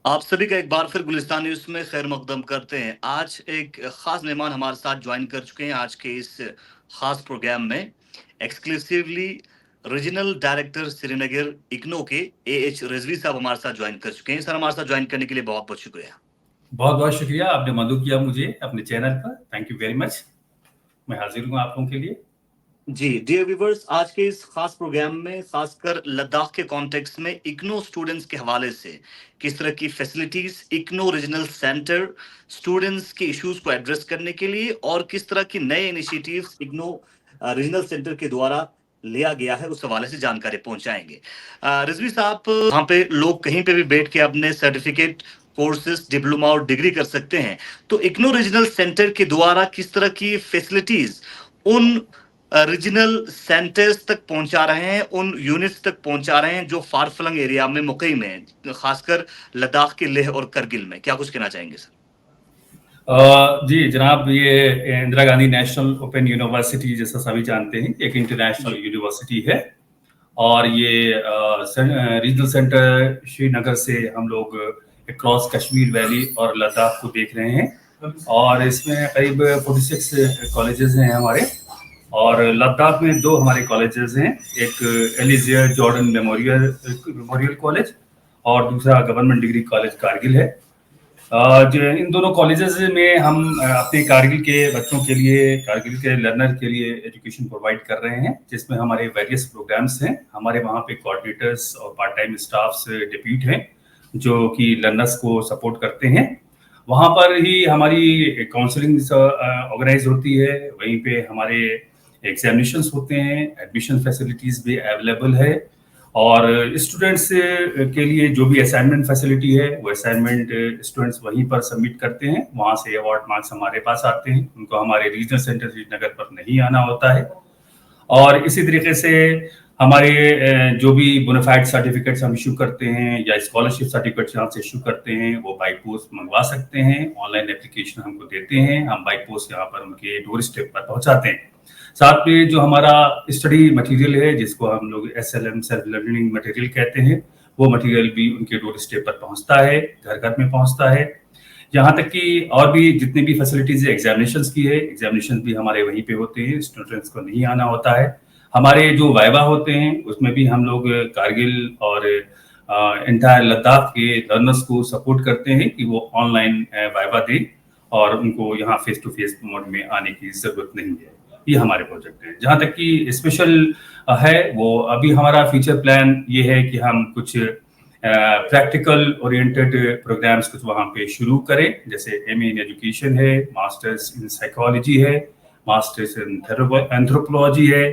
आप सभी का एक बार फिर गुलिस्तान न्यूज़ में खैर मकदम करते हैं। आज एक ख़ास मेहमान हमारे साथ जॉइन कर चुके हैं आज के इस ख़ास प्रोग्राम में। Exclusively regional director Srinagar IGNOU के एएच रिजवी साहब हमारे साथ जॉइन कर चुके हैं। सर, हमारे साथ जॉइन करने के लिए बहुत-बहुत शुक्रिया। बहुत बहुत शुक्रिया, आपने मदद किया मुझे अपने चैनल पर। Thank you very much. मैं हाजिर हूँ आप लोगों के लिए। जी, डियर व्यूअर्स, आज के इस खास प्रोग्राम में खासकर लद्दाख के कॉन्टेक्स्ट में इग्नू स्टूडेंट्स के हवाले से किस तरह की facilities IGNOU regional centre students के इश्यूज को एड्रेस करने के लिए और किस तरह की नए इनिशिएटिव्स इग्नू रीजनल सेंटर के द्वारा लिया गया है, उस हवाले से जानकारी पहुंचाएंगे। रिजवी साहब, वहाँ पे लोग कहीं पे भी बैठ के अपने सर्टिफिकेट कोर्सेज, डिप्लोमा और डिग्री कर सकते हैं, तो इग्नू रीजनल सेंटर के द्वारा किस तरह की फैसिलिटीज उन रीजनल सेंटर्स तक पहुंचा रहे हैं, उन यूनिट्स तक पहुंचा रहे हैं जो फार फ्लंग एरिया में मुकीम है, खासकर लद्दाख के लेह और करगिल में। क्या कुछ कहना चाहेंगे सर? जी जनाब, ये Indira Gandhi national open university जैसा सभी जानते हैं एक इंटरनेशनल यूनिवर्सिटी है। और ये रीजनल सेंटर श्रीनगर से हम लोग क्रॉस कश्मीर वैली और लद्दाख को देख रहे हैं। और इसमें करीब 46 कॉलेजेस हैं हमारे। और लद्दाख में 2 हमारे कॉलेजेस हैं, एक एलिजियर जॉर्डन मेमोरियल कॉलेज और दूसरा गवर्नमेंट डिग्री कॉलेज कारगिल है। जो इन दोनों कॉलेजेस में हम अपने कारगिल के बच्चों के लिए, कारगिल के लर्नर के लिए एजुकेशन प्रोवाइड कर रहे हैं, जिसमें हमारे वेरियस प्रोग्राम्स हैं। हमारे वहाँ पे कोऑर्डिनेटर्स और पार्ट टाइम स्टाफ्स डिप्यूट हैं जो कि लर्नर्स को सपोर्ट करते हैं। वहाँ पर ही हमारी काउंसलिंग ऑर्गेनाइज होती है, वहीं पे हमारे एग्जामिनेशंस होते हैं, एडमिशन फैसिलिटीज भी अवेलेबल है। और स्टूडेंट्स के लिए जो भी असाइनमेंट फैसिलिटी है वो असाइनमेंट स्टूडेंट्स वहीं पर सबमिट करते हैं। वहाँ से अवार्ड मार्क्स हमारे पास आते हैं, उनको हमारे रीजनल सेंटर श्रीनगर पर नहीं आना होता है। और इसी तरीके से हमारे जो भी बोनाफाइड सर्टिफिकेट्स हम इशू करते हैं या स्कॉलरशिप सर्टिफिकेट्स यहाँ से इशू करते हैं वो बाई पोस्ट मंगवा सकते हैं। ऑनलाइन एप्लीकेशन हमको देते हैं, हम बाई पोस्ट यहाँ पर उनके डोर स्टेप पर पहुँचाते हैं। साथ में जो हमारा स्टडी मटेरियल है, जिसको हम लोग SLM सेल्फ लर्निंग मटेरियल कहते हैं, वो मटेरियल भी उनके डोर स्टेप पर पहुंचता है, घर घर में पहुंचता है। यहाँ तक कि और भी जितनी भी फैसिलिटीज है एग्जामिनेशंस की है, एग्जामिनेशन भी हमारे वहीं पे होते हैं, स्टूडेंट्स को नहीं आना होता है। हमारे जो वाइवा होते हैं उसमें भी हम लोग कारगिल और एंटायर लद्दाख के लर्नर्स को सपोर्ट करते हैं कि वो ऑनलाइन वाइवा दें और उनको यहाँ फेस टू फेस मोड में आने की जरूरत नहीं है। ये हमारे प्रोजेक्ट है। जहाँ तक कि स्पेशल है वो अभी हमारा फ्यूचर प्लान ये है कि हम कुछ प्रैक्टिकल ओरिएंटेड प्रोग्राम्स कुछ वहाँ पे शुरू करें, जैसे MA इन एजुकेशन है, मास्टर्स इन साइकोलॉजी है, मास्टर्स इन एंथ्रोपोलॉजी है,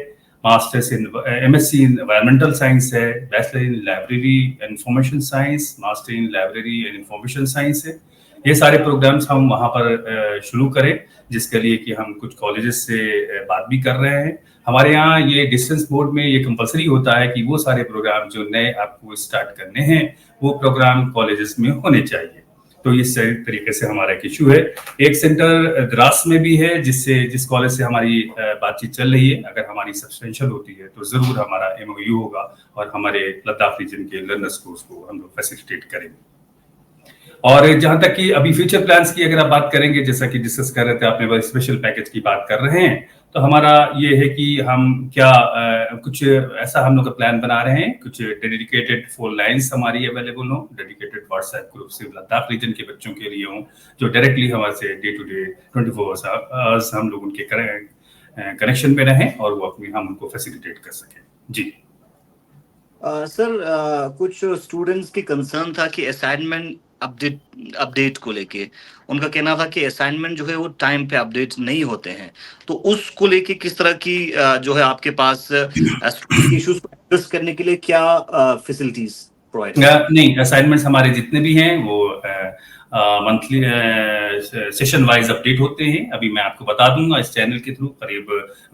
masters in MSc in environmental science है, bachelor in library information science, master in library and information science है। ये सारे प्रोग्राम्स हम वहाँ पर शुरू करें, जिसके लिए कि हम कुछ कॉलेजेस से बात भी कर रहे हैं। हमारे यहाँ ये डिस्टेंस बोर्ड में ये कंपलसरी होता है कि वो सारे प्रोग्राम जो नए आपको स्टार्ट करने हैं वो प्रोग्राम कॉलेजेस में होने चाहिए। तो इस तरीके से हमारा एक इशू है। एक सेंटर द्रास में भी है, जिस कॉलेज से हमारी बातचीत चल रही है। अगर हमारी सब्सटेंशियल होती है तो जरूर हमारा MOU होगा और हमारे लद्दाख रीजन के लर्नर्स को उसको हम लोग फैसिलिटेट करेंगे। और जहां तक कि अभी फ्यूचर प्लान्स की अगर आप बात करेंगे, जैसा कि डिस्कस कर रहे थे आपने, स्पेशल पैकेज की बात कर रहे हैं, तो हमारा ये है कि हम क्या कुछ ऐसा हम लोग का प्लान बना रहे हैं, कुछ डेडिकेटेड 4 लाइन्स हमारी अवेलेबल हो, डेडिकेटेड व्हाट्सएप ग्रुप से लद्दाख रीजन के बच्चों के लिए हो, जो डायरेक्टली हमारे से डे टू डे 24 आवर्स हम लोग उनके कनेक्शन में रहें और वो अपनी हम उनको फैसिलिटेट कर सकें। जी सर, कुछ स्टूडेंट्स की कंसर्न था कि असाइनमेंट अपडेट को लेके उनका कहना था कि असाइनमेंट जो है वो टाइम पे अपडेट नहीं होते हैं, तो उसको लेके किस तरह की जो है आपके पास इश्यूज को एड्रेस करने के लिए क्या फैसिलिटीज प्रोवाइड? नहीं, असाइनमेंट्स हमारे जितने भी हैं वो मंथली सेशन वाइज अपडेट होते हैं। अभी मैं आपको बता दूंगा इस चैनल के थ्रू करीब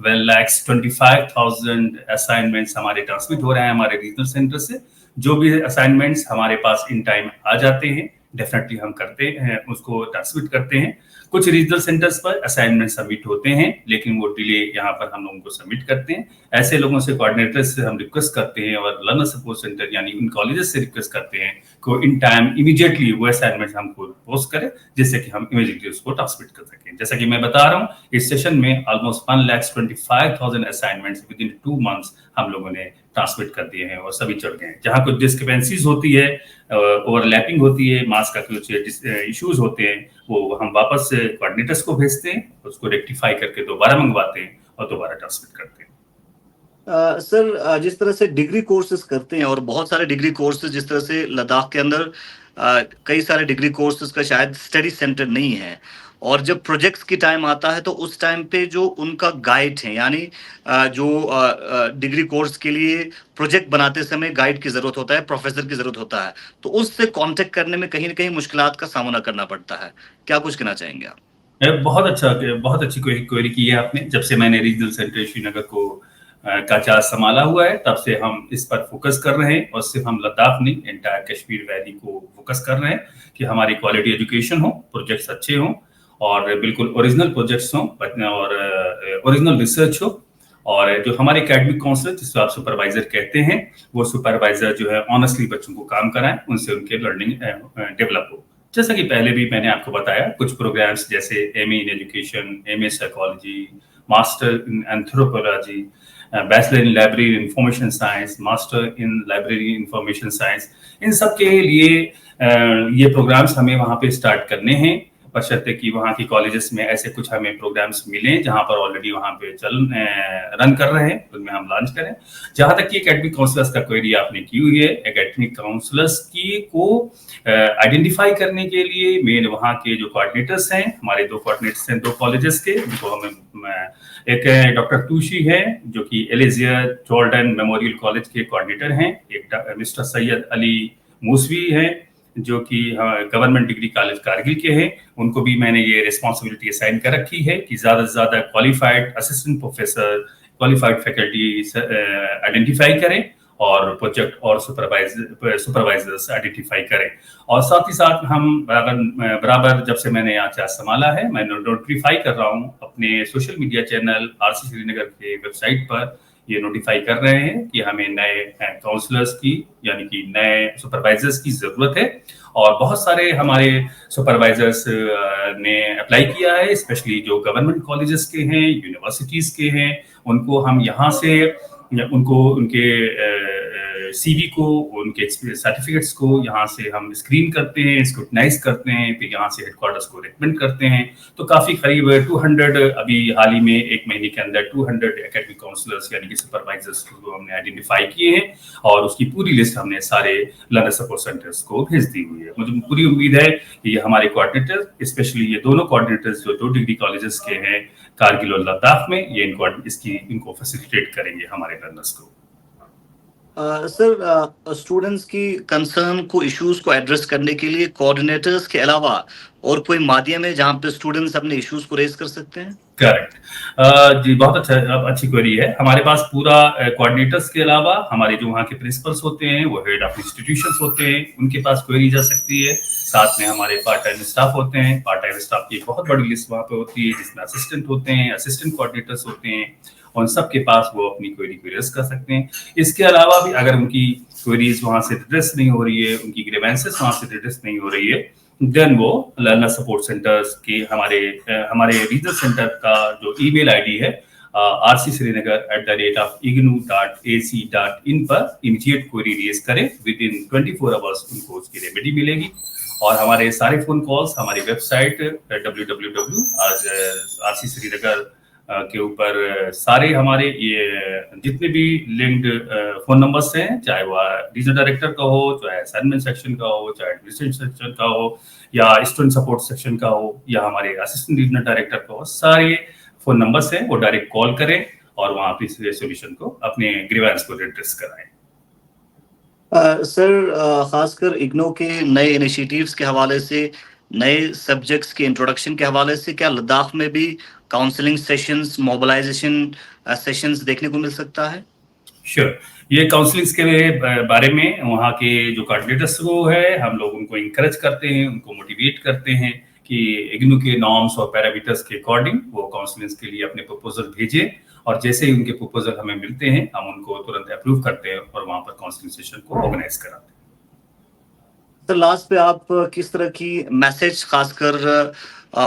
1,25,000 असाइनमेंट्स हमारे ट्रांसमिट हो रहे हैं हमारे रीजनल सेंटर से। जो भी असाइनमेंट्स हमारे पास इन टाइम आ जाते हैं डेफिनेटली हम करते हैं, उसको ट्रांसमिट करते हैं। कुछ रीजनल सेंटर्स पर असाइनमेंट सबमिट होते हैं लेकिन वो डिले यहाँ पर हम लोगों को सबमिट करते हैं। ऐसे लोगों से कोऑर्डिनेटर्स से हम रिक्वेस्ट करते हैं और लर्नर सपोर्ट सेंटर यानी उन कॉलेजेस से रिक्वेस्ट करते हैं को इन टाइम इमीडिएटली वो असाइनमेंट हमको पोस्ट करें, जिससे कि हम इमीडिएटली उसको ट्रांसमिट कर सकें। जैसा कि मैं बता रहा हूँ, इस सेशन में almost 1,25,000 assignments with in 2 months हम लोगों ने ट्रांसमिट कर दिए हैं और सभी चढ़ गए हैं। जहाँ कुछ डिस्क्रिपेंसीज होती है, ओवरलैपिंग होती है, मार्क्स का कुछ इश्यूज होते हैं, वो हम वापस कोऑर्डिनेटर्स को भेजते हैं, उसको रेक्टिफाई करके दोबारा मंगवाते हैं और दोबारा ट्रांसमिट करते हैं। सर, जिस तरह से डिग्री कोर्सेज करते हैं और बहुत सारे डिग्री कोर्सेज, जिस तरह से लद्दाख के अंदर कई सारे डिग्री कोर्सेज का शायद स्टडी सेंटर नहीं है, और जब प्रोजेक्ट्स की टाइम आता है तो उस टाइम पे जो उनका गाइड है, यानी जो डिग्री कोर्स के लिए प्रोजेक्ट बनाते समय गाइड की ज़रूरत होता है, प्रोफेसर की ज़रूरत होता है, तो उससे कांटेक्ट करने में कहीं ना कहीं मुश्किलात का सामना करना पड़ता है। क्या कुछ कहना चाहेंगे आप? बहुत अच्छी क्वेरी की है आपने। जब से मैंने रीजनल सेंटर श्रीनगर को का चार्ज संभाला हुआ है, तब से हम इस पर फोकस कर रहे हैं, और सिर्फ हम लद्दाख नहीं, एंटायर कश्मीर वैली को फोकस कर रहे हैं कि हमारी क्वालिटी एजुकेशन हो, प्रोजेक्ट्स अच्छे हों, और बिल्कुल ओरिजिनल प्रोजेक्ट्स हों, और ओरिजिनल रिसर्च हो, और जो हमारे एकेडमिक काउंसलर, जिसको आप सुपरवाइजर कहते हैं, वो सुपरवाइजर जो है ऑनेस्टली बच्चों को काम कराएं, उनसे उनके लर्निंग डेवलप हो। जैसा कि पहले भी मैंने आपको बताया, कुछ प्रोग्राम्स जैसे MA in education, MA psychology, master in anthropology, bachelor in library information science, master in library information science, इन सब के लिए ये प्रोग्राम्स हमें वहाँ पे स्टार्ट करने हैं, बशर्ते कि वहाँ की कॉलेजेस में ऐसे कुछ हमें प्रोग्राम्स मिलें जहाँ पर ऑलरेडी वहाँ पे रन कर रहे हैं, उनमें हम लॉन्च करें। जहाँ तक कि एकेडमिक काउंसलर्स का क्वेरी आपने की हुई है, एकेडमिक काउंसलर्स की को आइडेंटिफाई करने के लिए मेन वहाँ के जो कोऑर्डिनेटर्स हैं, हमारे 2 कोऑर्डिनेटर्स हैं 2 कॉलेजेस के, जिनको हमें एक डॉक्टर टूशी है जो कि एलिजियर जॉर्डन मेमोरियल कॉलेज के कोऑर्डिनेटर हैं, एक मिस्टर सैयद अली मूसवी हैं जो कि गवर्नमेंट डिग्री कॉलेज कारगिल के हैं। उनको भी मैंने ये रिस्पॉन्सिबिलिटी असाइन कर रखी है कि ज़्यादा से ज़्यादा qualified assistant professor, qualified faculty identify करें और प्रोजेक्ट और सुपरवाइजर्स आइडेंटिफाई करें। और साथ ही साथ हम बराबर जब से मैंने यहाँ चार्ज संभाला है, मैं नोटिफाई कर रहा हूँ अपने social media channel RC Srinagar के वेबसाइट पर, ये नोटिफाई कर रहे हैं कि हमें नए काउंसलर्स की, यानी कि नए सुपरवाइजर्स की जरूरत है। और बहुत सारे हमारे सुपरवाइजर्स ने अप्लाई किया है, स्पेशली जो गवर्नमेंट कॉलेजेस के हैं, यूनिवर्सिटीज के हैं, उनको हम यहाँ से उनको उनके सीवी को, उनके सर्टिफिकेट्स को यहाँ से हम स्क्रीन करते हैं, स्क्रूटनाइज करते हैं, फिर यहाँ से हेडक्वार्टर्स को रिकमेंड करते हैं। तो काफी करीब 200 अभी हाल ही में 1 महीने के अंदर 200 एकेडमिक काउंसलर्स यानी कि सुपरवाइजर्स को हमने आइडेंटिफाई किए हैं, और उसकी पूरी लिस्ट हमने सारे लर्नर सपोर्ट सेंटर्स को भेज दी हुई है। मुझे पूरी उम्मीद है कि ये हमारे कोऑर्डिनेटर, स्पेशली ये दोनों कोऑर्डिनेटर्स जो 2 डिग्री कॉलेजेस के हैं कारगिल और लद्दाख में, ये इनको फैसिलिटेट करेंगे हमारे लर्नर्स को। सर, स्टूडेंट्स की कंसर्न को, इश्यूज को एड्रेस करने के लिए कोऑर्डिनेटर्स के अलावा और कोई माध्यम है जहां पे स्टूडेंट्स अपने इश्यूज को रेज कर सकते हैं? करेक्ट जी, बहुत अच्छी क्वेरी है। हमारे पास पूरा कोऑर्डिनेटर्स के अलावा हमारे जो वहाँ के प्रिंसिपल्स होते हैं, वो हेड ऑफ इंस्टीट्यूशंस होते हैं, उनके पास क्वेरी जा सकती है। साथ में हमारे पार्ट टाइम स्टाफ होते हैं, पार्ट टाइम स्टाफ की एक बहुत बड़ी लिस्ट वहाँ पे होती है, जिसमें असिस्टेंट होते हैं, असिस्टेंट कोऑर्डिनेटर्स होते हैं, उन सब के पास वो अपनी क्वेरी रेज कर सकते हैं। इसके अलावा भी अगर उनकी क्वेरीज वहाँ से एड्रेस नहीं हो रही है, उनकी ग्रीवेंसेस वहाँ से एड्रेस नहीं हो रही है, देन वो लर्नर सपोर्ट सेंटर्स के हमारे रीजनल सेंटर का जो ईमेल आईडी है rcsrinagar@ignu.ac.in पर इमीडिएट क्वेरी रेज करें, विद इन 24 आवर्स उनको उसकी रेमेडी मिलेगी। और हमारे सारे फोन कॉल्स हमारी वेबसाइट www.rcsrinagar के ऊपर सारे हमारे ये जितने भी लिंक्ड फोन नंबर्स हैं, चाहे वो रीजनल डायरेक्टर का हो, चाहे असाइनमेंट सेक्शन का हो, चाहे एडमिनिस्ट्रेशन सेक्शन का हो, या स्टूडेंट सपोर्ट सेक्शन का हो, या हमारे असिस्टेंट रीजनल डायरेक्टर का हो, सारे फोन नंबर्स हैं, वो डायरेक्ट कॉल करें और वहाँ पे सोल्यूशन को, अपने ग्रीवेंस को एड्रेस कराएं। सर, खासकर इग्नो के नए इनिशिएटिव्स के हवाले से, नए सब्जेक्ट्स के इंट्रोडक्शन के हवाले से, क्या लद्दाख में भी काउंसलिंग सेशंस, मोबिलाइजेशन सेशंस देखने को मिल सकता है? श्योर, ये काउंसलिंग के बारे में वहाँ के जो कोऑर्डिनेटर्स को है, हम लोग उनको इंकरेज करते हैं, उनको मोटिवेट करते हैं कि इग्नू के नॉर्म्स और पैरामीटर्स के अकॉर्डिंग वो काउंसलिंग के लिए अपने प्रपोजल भेजें, और जैसे ही उनके प्रपोजल हमें मिलते हैं, हम उनको तुरंत अप्रूव करते हैं और वहाँ पर काउंसलिंग सेशन को ऑर्गेनाइज कराते हैं। तो लास्ट पे आप किस तरह की मैसेज खासकर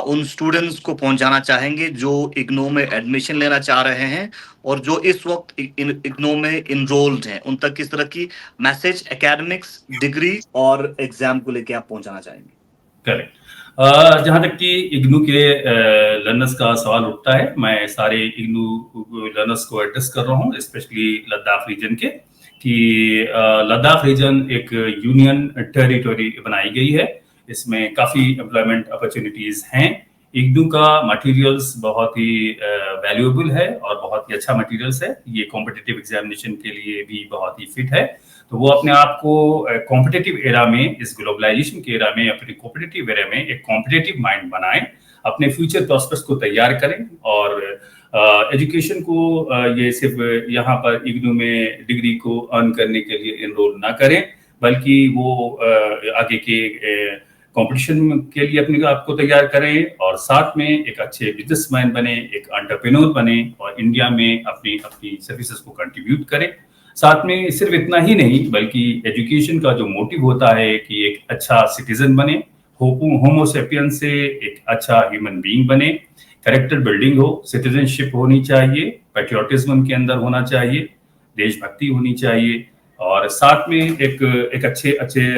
उन स्टूडेंट्स को पहुंचाना चाहेंगे जो इग्नू में एडमिशन लेना चाह रहे हैं और जो इस वक्त इग्नू में इनरोल्ड हैं, उन तक किस तरह की मैसेज एकेडमिक्स, डिग्री और एग्जाम को लेके आप पहुंचाना चाहेंगे? करेक्ट। जहाँ तक कि इग्नू के लर्नर्स का सवाल उठता है, मैं सारे इग्नू लर्नर्स को एड्रेस कर रहा हूँ, स्पेशली लद्दाख रीजन के, कि लद्दाख रीजन एक यूनियन टेरिटरी बनाई गई है। इसमें काफ़ी एम्प्लॉयमेंट अपॉर्चुनिटीज़ हैं। इग्नू का मटेरियल्स बहुत ही वैल्यूएबल है और बहुत ही अच्छा मटेरियल्स है। ये कॉम्पिटिटिव एग्जामिनेशन के लिए भी बहुत ही फिट है। तो वो अपने आप को कॉम्पिटिटिव एरा में, इस ग्लोबलाइजेशन के एरा में, अपने कॉम्पिटिटिव एरा में एक कॉम्पिटिटिव माइंड बनाएं, अपने फ्यूचर प्रॉस्पेक्ट्स को तैयार करें और एजुकेशन को ये सिर्फ यहाँ पर इग्नू में डिग्री को अर्न करने के लिए एनरोल ना करें, बल्कि वो आगे के कंपटीशन के लिए अपने आप को तैयार करें और साथ में एक अच्छे बिजनेसमैन बने, एक एंटरप्रेन्योर बने और इंडिया में अपनी अपनी सर्विसेज को कंट्रीब्यूट करें। साथ में सिर्फ इतना ही नहीं, बल्कि एजुकेशन का जो मोटिव होता है कि एक अच्छा सिटीजन बने, होमोसेपियन से एक अच्छा ह्यूमन बीइंग बने, कैरेक्टर बिल्डिंग हो, सिटीजनशिप होनी चाहिए, पैट्रियोटिज्म उनके अंदर होना चाहिए, देशभक्ति होनी चाहिए और साथ में एक अच्छे अच्छे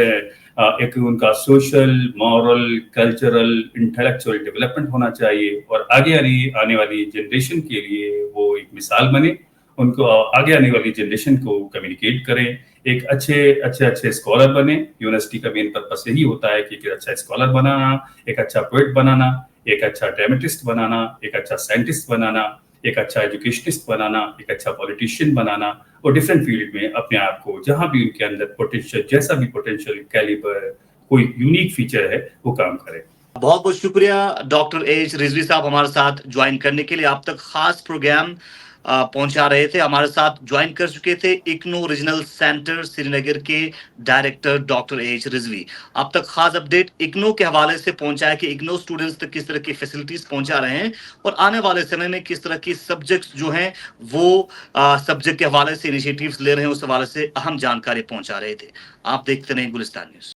एक उनका social, moral, cultural, intellectual development होना चाहिए और आगे आने वाली जनरेशन के लिए वो एक मिसाल बने, उनको आगे आने वाली जनरेशन को कम्युनिकेट करें, एक अच्छे स्कॉलर बने। यूनिवर्सिटी का मेन पर्पस यही होता है कि एक अच्छा स्कॉलर बनाना, एक अच्छा पोएट बनाना, एक अच्छा ड्रामेटिस्ट बनाना, एक अच्छा साइंटिस्ट बनाना, एक अच्छा एजुकेशनिस्ट बनाना, एक अच्छा पॉलिटिशियन बनाना और डिफरेंट फील्ड में अपने आप को जहां भी उनके अंदर पोटेंशियल, जैसा भी पोटेंशियल कैलिबर, कोई यूनिक फीचर है, वो काम करे। बहुत बहुत शुक्रिया डॉक्टर एच रिजवी साहब हमारे साथ ज्वाइन करने के लिए। आप तक खास प्रोग्राम पहुंचा रहे थे। हमारे साथ ज्वाइन कर चुके थे इग्नू रीजनल सेंटर श्रीनगर के डायरेक्टर डॉक्टर एच रिजवी। आप तक खास अपडेट इग्नू के हवाले से पहुंचाया कि इग्नू स्टूडेंट्स तक किस तरह की फैसिलिटीज पहुंचा रहे हैं और आने वाले समय में किस तरह की सब्जेक्ट्स जो हैं वो सब्जेक्ट के हवाले से इनिशिएटिव्स ले रहे हैं, उस हवाले से अहम जानकारी पहुंचा रहे थे। आप देखते रहे गुलिस्तान न्यूज।